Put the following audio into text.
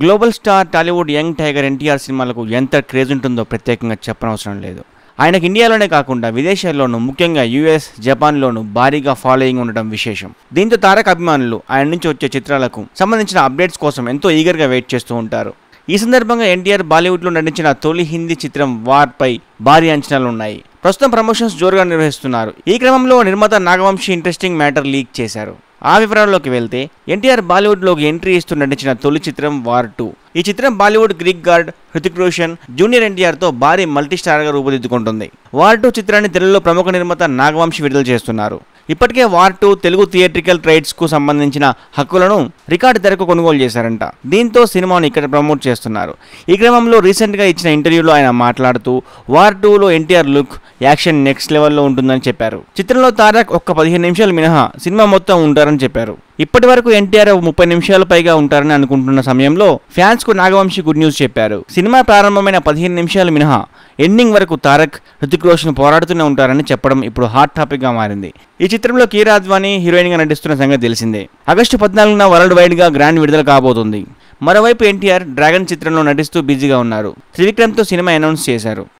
Global star Tollywood young tiger NTR సినిమాలకు ఎంత craze ఉంటుందో ప్రత్యేకంగా చెప్పనవసరం లేదు. ఆయనకు ఇండియాలోనే కాకుండా విదేశాల్లోనూ ముఖ్యంగా యుఎస్, జపాన్లోనూ భారీగా ఫాలోయింగ్ ఉండడం విశేషం. దీంతో తారక్ అభిమానులు ఆయన నుంచి వచ్చే చిత్రాలకు సంబంధించిన అప్డేట్స్ కోసం ఎంతో ఈగర్గా వెయిట్ చేస్తూ ఉంటారు. ఈ సందర్భంగా ఎన్టీఆర్ బాలీవుడ్లో నటించిన తొలి హిందీ చిత్రం వార్ పై భారీ అంచనాలు ఉన్నాయి. ప్రస్తుతం ప్రమోషన్స్ జోరుగా నిర్వహిస్తున్నారు. ఈ క్రమంలో నిర్మాత నాగవంశీ ఇంట్రెస్టింగ్ మ్యాటర్ లీక్ చేశారు. ఆ వివరాల్లోకి వెళ్తే ఎన్టీఆర్ బాలీవుడ్లోకి ఎంట్రీ ఇస్తూ నటించిన తొలి చిత్రం వార్ 2. ఈ చిత్రం Bollywood Greek god Hrithik Roshan, junior ఎన్టీఆర్తో భారీ మల్టీ స్టార్గా రూపుదిద్దుకుంటుంది. వార్ 2 చిత్రాన్ని తెలుగులో ప్రముఖ నిర్మాత నాగవంశీ విడుదల చేస్తున్నారు. ఇప్పటికే వార్ 2 తెలుగు థియేట్రికల్ రైట్స్కు సంబంధించిన హక్కులను రికార్డు ధరకు కొనుగోలు చేశారంట. దీంతో సినిమాను ఇక్కడ ప్రమోట్ చేస్తున్నారు. ఈ క్రమంలో రీసెంట్గా ఇచ్చిన ఇంటర్వ్యూలో ఆయన మాట్లాడుతూ వార్ 2లో ఎన్టీఆర్ లుక్, యాక్షన్ నెక్స్ట్ లెవెల్లో ఉంటుందని చెప్పారు. చిత్రంలో తారక్ ఒక్క 15 నిమిషాలు మినహా సినిమా మొత్తం ఉంటారని చెప్పారు. ఇప్పటి వరకు ఎన్టీఆర్ 30 నిమిషాల పైగా ఉంటారని అనుకుంటున్న సమయంలో ఫ్యాన్స్ కు నాగవంశీ గుడ్ న్యూస్ చెప్పారు. సినిమా ప్రారంభమైన 15 నిమిషాలు మినహా ఎండింగ్ వరకు తారక్, హృతిక్ రోషన్ పోరాడుతూనే ఉంటారని చెప్పడం ఇప్పుడు హాట్ టాపిక్ గా మారింది. ఈ చిత్రంలో కీరా అద్వానీ హీరోయిన్ గా నటిస్తున్న సంగతి తెలిసిందే. ఆగస్టు 14న వరల్డ్ వైడ్ గా గ్రాండ్ విడుదల కాబోతుంది. మరోవైపు ఎన్టీఆర్ డ్రాగన్ చిత్రంలో నటిస్తూ బిజీగా ఉన్నారు. త్రివిక్రమ్ తో సినిమా అనౌన్స్ చేశారు.